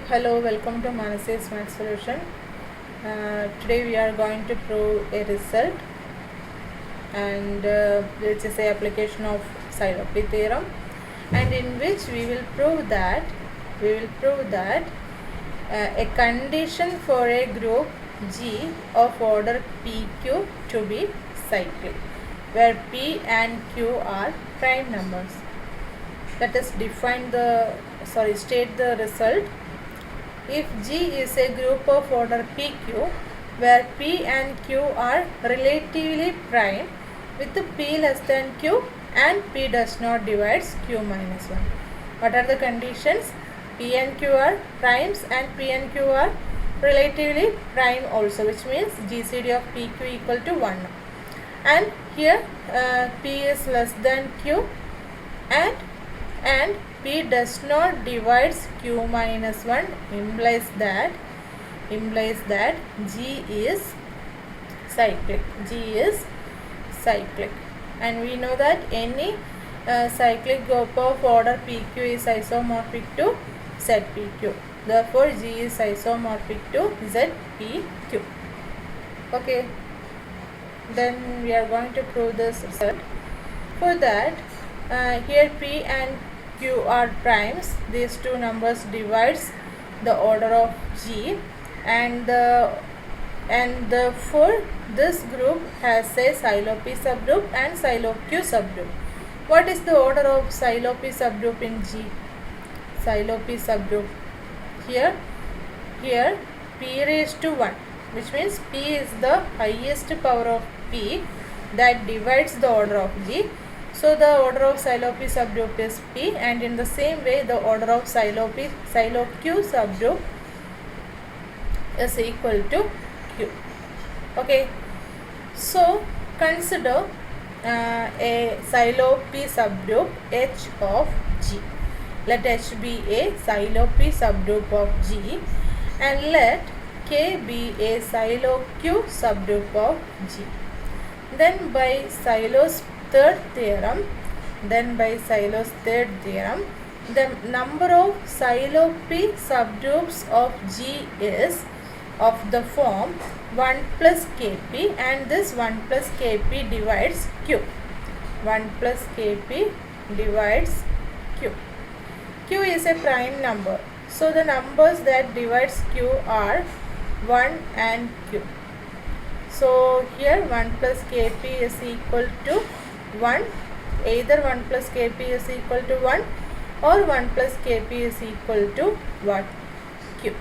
Hello, welcome to Manas's Math Solution. Today we are going to prove a result, and which is a application of Sailopy theorem, and in which we will prove that a condition for a group G of order PQ to be cyclic, where P and Q are prime numbers. Let us state the result. If G is a group of order PQ where P and Q are relatively prime with P less than Q and P does not divides Q minus 1. What are the conditions? P and Q are primes and P and Q are relatively prime also, which means GCD of PQ equal to 1. And here P is less than Q and P does not divides Q minus 1 implies that G is cyclic. And we know that any cyclic group of order PQ is isomorphic to ZPQ. Therefore, G is isomorphic to ZPQ. Okay. Then we are going to prove this result. For that, here P and Q are primes. These two numbers divides the order of G, and therefore this group has a Sailopy subgroup and Sailop-Q subgroup. What is the order of Sailopy subgroup in G? Sailopy subgroup here P raised to 1, which means P is the highest power of P that divides the order of G. So the order of Sailopy subgroup is P, and in the same way the order of Sailop-Q subgroup is equal to Q. Okay, so consider a Sailopy subgroup H of G. Let H be a Sailopy subgroup of G, and let K be a Sailop-Q subgroup of G. Then by Sailo's third theorem, the number of Sailopy subgroups of G is of the form 1 plus Kp, and this 1 plus Kp divides Q. 1 plus Kp divides Q. Q is a prime number, so the numbers that divides Q are 1 and Q. So here 1 plus Kp is equal to 1, either 1 plus Kp is equal to 1 or 1 plus Kp is equal to what? Q.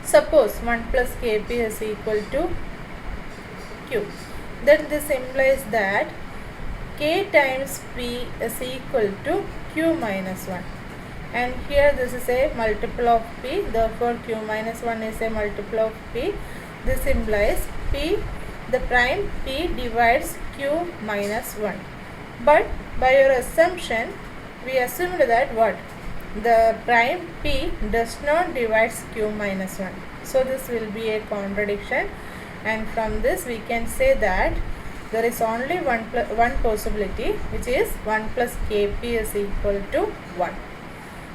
Suppose 1 plus Kp is equal to Q, then this implies that K times P is equal to Q minus 1, and here this is a multiple of P, therefore Q minus 1 is a multiple of P. This implies P, the prime P divides Q minus 1. But by your assumption, we assumed that what? The prime P does not divides Q minus 1. So this will be a contradiction, and from this we can say that there is only one possibility, which is 1 plus Kp is equal to 1.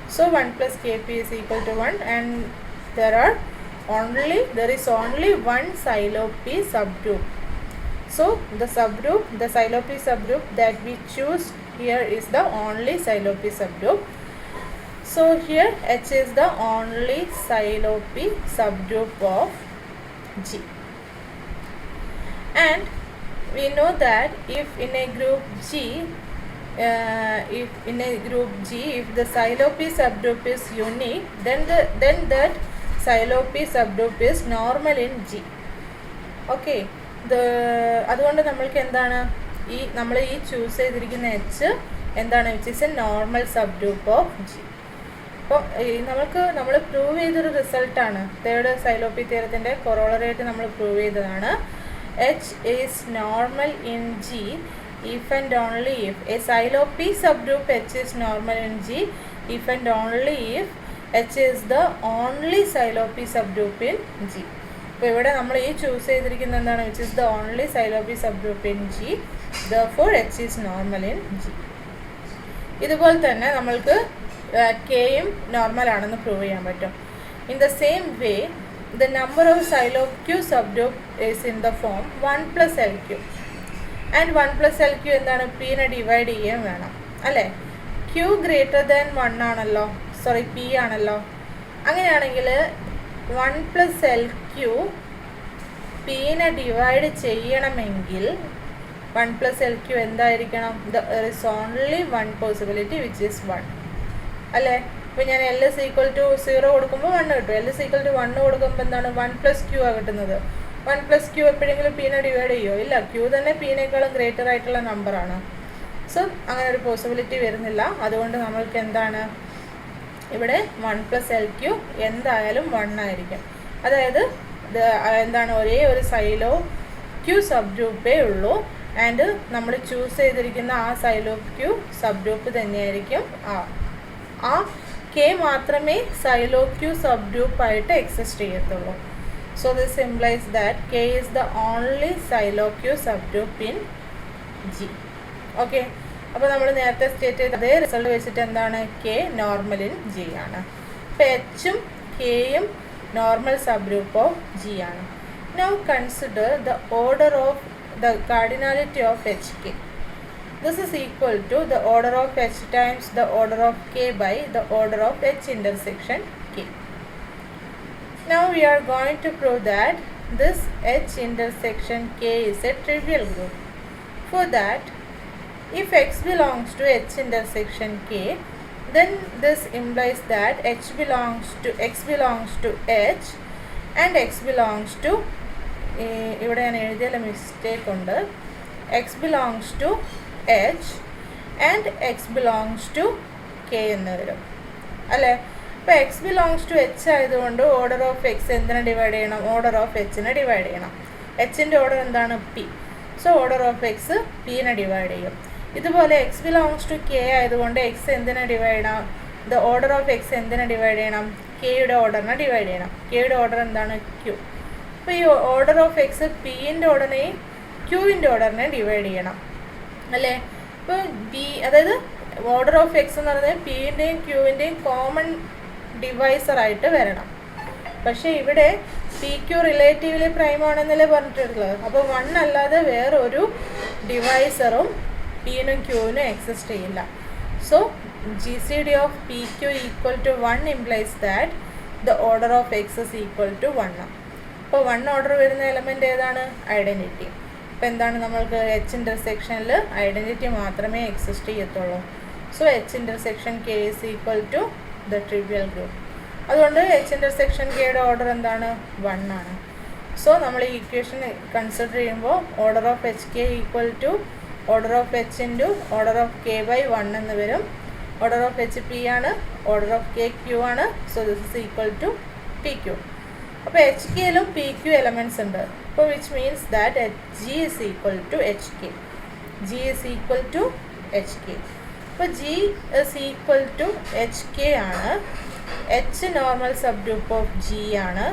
So 1 plus Kp is equal to 1, and there is only one Sailopy subgroup. So the Sailopy subgroup that we choose here is the only Sailopy subgroup. So here H is the only Sailopy subgroup of G. And we know that if in a group G, if the Sailopy subgroup is unique, then that Sailopy subgroup is normal in G. Okay. അതുകൊണ്ട് നമ്മൾക്ക് എന്താണ് നമ്മൾ ഈ choose ചെയ്തിരിക്കുന്ന H എന്താണ്, which is A normal subgroup of G. അപ്പോൾ നമ്മൾ prove ചെയ്തൊരു റിസൾട്ടാണ്, തേർഡ് സൈലോപ്പി തിയറത്തിൻ്റെ കൊറോളറായിട്ട് നമ്മൾ പ്രൂവ് ചെയ്തതാണ്. H is normal in G if and only if a Sylow p subgroup H is normal in G if and only if H is the only Sylow p subgroup in G. അപ്പോൾ ഇവിടെ നമ്മൾ ഈ choose ചെയ്തിരിക്കുന്നത് എന്താണ്, which is the only Sailopy subgroup in G, therefore H is normal in G. ഇതുപോലെ തന്നെ നമ്മൾക്ക് കെയും നോർമലാണെന്ന് പ്രൂവ് ചെയ്യാൻ പറ്റും. In the same way the number of silo q subgroup is in the form 1 plus lq and 1 plus lq എന്താണ് p-നെ divide ചെയ്യാൻ വേണം അല്ലേ. q ഗ്രേറ്റർ ദാൻ 1 ആണല്ലോ, സോറി p ആണല്ലോ. അങ്ങനെയാണെങ്കിൽ 1 plus lq p-നെ ഡിവൈഡ് ചെയ്യണമെങ്കിൽ 1 plus lq എന്തായിരിക്കണം? there is only one possibility which is 1 അല്ലേ. ഇപ്പോൾ ഞാൻ L is equal to 0 കൊടുക്കുമ്പോൾ 1 കിട്ടും. L is equal to 1 കൊടുക്കുമ്പോൾ എന്താണ് 1 plus q ആണ് കിട്ടുന്നത്. 1 plus q എപ്പോഴെങ്കിലും p-നെ ഡിവൈഡ് ചെയ്യുമോ? ഇല്ല, q തന്നെ p-നേക്കാളും ഗ്രേറ്റർ ആയിട്ടുള്ള നമ്പറാണ്. സോ അങ്ങനെ ഒരു പോസിബിലിറ്റി വരുന്നില്ല. അതുകൊണ്ട് നമ്മൾക്ക് എന്താണ് ഇവിടെ 1 plus lq എന്തായാലും 1 ആയിരിക്കും. അതായത് എന്താണ് ഒരേ ഒരു സൈലോ q സബ് ഗ്രൂപ്പേ ഉള്ളൂ. ആൻഡ് നമ്മൾ ചൂസ് ചെയ്തിരിക്കുന്ന ആ സൈലോ q സബ് ഗ്രൂപ്പ് തന്നെയായിരിക്കും. ആ കെ മാത്രമേ സൈലോ ക്യൂ സബ് ഗ്രൂപ്പ് ആയിട്ട് എക്സിസ്റ്റ് ചെയ്യത്തുള്ളൂ. So this implies that K is the only Sylow Q subgroup in G. Okay, അപ്പോൾ നമ്മൾ നേരത്തെ സ്റ്റേറ്റ് ചെയ്ത അതേ റിസൾട്ട് വെച്ചിട്ട് എന്താണ് കെ നോർമൽ ഇൻ ജി ആണ്. ഇപ്പോൾ എച്ചും കെയും normal subgroup of G ആണ്. Now consider the order of the cardinality of H K. This is equal to the order of h times the order of k by the order of h intersection k. Now we are going to prove that this h intersection k is a trivial group. For that, if x belongs to h intersection k, then this implies that x belongs to h and x belongs to ഇവിടെ ഞാൻ എഴുതിയ mistake ഉണ്ട്. x belongs to h and x belongs to k എന്ന് വരും അല്ലേ. അപ്പോൾ x belongs to h ആയതുകൊണ്ട് order of x എന്തിനെ ഡിവൈഡ് ചെയ്യണം? ഓർഡർ ഓഫ് എച്ചിനെ ഡിവൈഡ് ചെയ്യണം. എച്ചിൻ്റെ ഓർഡർ എന്താണ്? p. So order of x p-നെ ഡിവൈഡ് ചെയ്യും. ഇതുപോലെ x belongs to k ആയതുകൊണ്ട് x എന്തിനെ ഡിവൈഡ് ചെയ്യണം? ദ ഓർഡർ ഓഫ് x എന്തിനെ ഡിവൈഡ് ചെയ്യണം? കെയുടെ ഓർഡറിനെ ഡിവൈഡ് ചെയ്യണം. കെയുടെ ഓർഡർ എന്താണ്? q. അപ്പോൾ ഈ ഓർഡർ ഓഫ് x p-ൻ്റെ ഓർഡറിനെയും q-ൻ്റെ ഓർഡറിനെ ഡിവൈഡ് ചെയ്യണം അല്ലേ. ഇപ്പോൾ ബി, അതായത് ഓർഡർ ഓഫ് എക്സ് എന്ന് പറയുന്നത് പിൻ്റെയും ക്യൂവിൻ്റെയും കോമൺ ഡിവൈസറായിട്ട് വരണം. പക്ഷേ ഇവിടെ പി ക്യൂ റിലേറ്റീവ്ലി പ്രൈം ആണെന്നല്ലേ പറഞ്ഞിട്ടുള്ളത്. അപ്പോൾ 1 അല്ലാതെ വേറൊരു ഡിവൈസറും പിനും ക്യൂവിനും എക്സിസ്റ്റ് ചെയ്യില്ല. So G C D of P Q equal to 1 implies that the order of X is equal to 1. അപ്പോൾ 1 ഓർഡർ വരുന്ന എലമെൻ്റ് ഏതാണ്? ഐഡൻറ്റിറ്റി. അപ്പോൾ എന്താണ് നമ്മൾക്ക് എച്ച് ഇൻ്റർസെക്ഷനിൽ ഐഡൻറ്റിറ്റി മാത്രമേ എക്സിസ്റ്റ് ചെയ്യത്തുള്ളൂ. So H intersection K is equal to the trivial group. അതുകൊണ്ട് എച്ച് ഇൻ്റർസെക്ഷൻ കെയുടെ ഓർഡർ എന്താണ്? 1 ആണ്. സോ നമ്മൾ ഈ ഇക്വേഷൻ കൺസിഡർ ചെയ്യുമ്പോൾ order of H K equal to order of H into order of K by 1 എന്ന് വരും. ഓർഡർ ഓഫ് എച്ച് പി ആണ്, ഓർഡർ ഓഫ് കെ ക്യൂ ആണ്. So this is equal to P Q. അപ്പോൾ H കെയിലും P Q elements ഉണ്ട്. അപ്പോൾ which means that G is equal to H K. G is equal to H K. അപ്പോൾ G is equal to H K ആണ്. H normal subgroup of G ആണ്,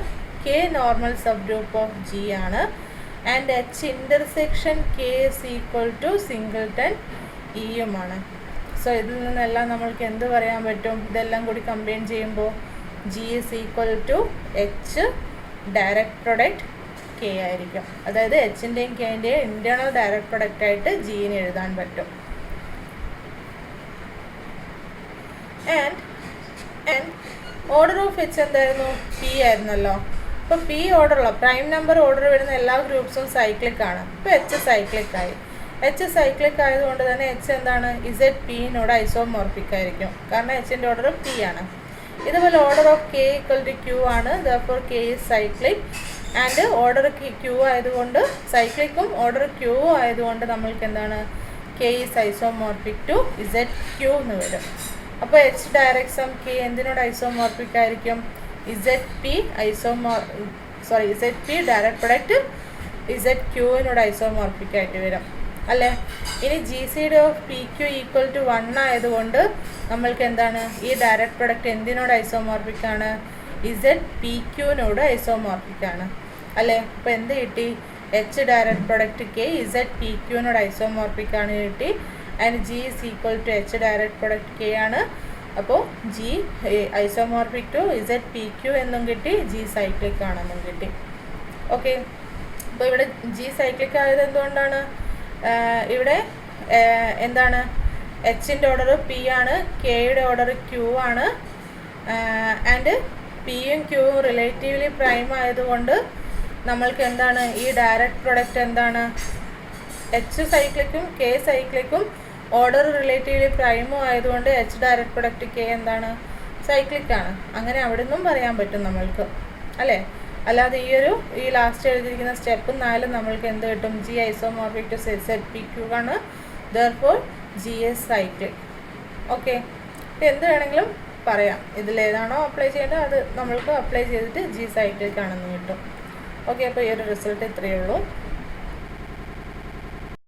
K normal subgroup of G ആണ്. And H intersection K is equal to singleton ഇയുമാണ്. So ഇതിൽ നിന്നെല്ലാം നമ്മൾക്ക് എന്ത് പറയാൻ പറ്റും? ഇതെല്ലാം കൂടി കമ്പൈൻ ചെയ്യുമ്പോൾ G is equal to H direct product K ആയിരിക്കും. അതായത് എച്ചിൻ്റെയും കെൻ്റെയും ഇൻറ്റേർണൽ ഡയറക്റ്റ് പ്രൊഡക്റ്റ് ആയിട്ട് ജീന് എഴുതാൻ പറ്റും. ആൻഡ് ഓർഡർ ഓഫ് എച്ച് എന്തായിരുന്നു? പി ആയിരുന്നല്ലോ. അപ്പോൾ പി ഓർഡറുള്ള പ്രൈം നമ്പർ ഓർഡർ വരുന്ന എല്ലാ ഗ്രൂപ്പ്സും സൈക്ലിക് ആണ്. ഇപ്പോൾ എച്ച് സൈക്ലിക് ആയി. എച്ച് സൈക്ലിക് ആയതുകൊണ്ട് തന്നെ എച്ച് എന്താണ്? ഇസെഡ് പിന്നോട് ഐസോമോർഫിക് ആയിരിക്കും. കാരണം എച്ചിൻ്റെ ഓർഡർ പി ആണ്. ഇതുപോലെ order of K equal to Q ആണ്. Therefore K is cyclic. And order Q ആയതുകൊണ്ട് സൈക്ലിക്കും ഓർഡർ ക്യൂ ആയതുകൊണ്ട് നമ്മൾക്ക് എന്താണ്? K is isomorphic to Z Q എന്ന് വരും. അപ്പോൾ എച്ച് ഡയറക്റ്റ് സം കെ എന്തിനോട് ഐസോമോർഫിക് ആയിരിക്കും? Z P Z P direct product Z ക്യൂവിനോട് ഐസോമോർഫിക് ആയിട്ട് വരും അല്ലേ. ഇനി G C D of P Q equal to 1 ആയതുകൊണ്ട് നമ്മൾക്ക് എന്താണ്? ഈ ഡയറക്റ്റ് പ്രൊഡക്റ്റ് എന്തിനോട് ഐസോമോർഫിക് ആണ്? ഇസെഡ് പി ക്യൂവിനോട് ഐസോമോർഫിക് ആണ് അല്ലേ. അപ്പോൾ എന്ത് കിട്ടി? H direct product K Z P ക്യൂവിനോട് ഐസോമോർഫിക് ആണ് കിട്ടി. And G is equal to H direct product K ആണ്. അപ്പോൾ G isomorphic to Z P Q എന്നും കിട്ടി, ജി സൈക്ലിക് ആണെന്നും കിട്ടി. ഓക്കെ, അപ്പോൾ ഇവിടെ ജി സൈക്ലിക് ആയത് എന്തുകൊണ്ടാണ്? ഇവിടെ എന്താണ്, എച്ചിൻ്റെ ഓർഡർ പി ആണ്, കെയുടെ ഓർഡർ ക്യൂ ആണ്, ആൻഡ് പിയും ക്യൂവും റിലേറ്റീവ്ലി പ്രൈം ആയതുകൊണ്ട് നമ്മൾക്ക് എന്താണ് ഈ ഡയറക്റ്റ് പ്രൊഡക്റ്റ് എന്താണ്, എച്ച് സൈക്ലിക്കും കെ സൈക്ലിക്കും ഓർഡർ റിലേറ്റീവ്ലി പ്രൈമും ആയതുകൊണ്ട് എച്ച് ഡയറക്റ്റ് പ്രൊഡക്റ്റ് കെ എന്താണ്, സൈക്ലിക്കാണ്. അങ്ങനെ അവിടെ നിന്നും പറയാൻ പറ്റും നമ്മൾക്ക്, അല്ലേ? അല്ലാതെ ഈ ലാസ്റ്റ് എഴുതിയിരിക്കുന്ന സ്റ്റെപ്പ് 4 നമ്മൾക്ക് എന്ത് കിട്ടും? G isomorphic to Z P Q ആണ്, therefore G is cyclic. Okay, എന്ത് വേണമെങ്കിലും പറയാം, ഇതിലേതാണോ അപ്ലൈ ചെയ്യേണ്ടത് അത് നമ്മൾക്ക് അപ്ലൈ ചെയ്തിട്ട് ജി സൈക്ലിക് ആണെന്ന് കിട്ടും. ഓക്കെ, അപ്പോൾ ഈ ഒരു റിസൾട്ട് ഇത്രയേ ഉള്ളൂ.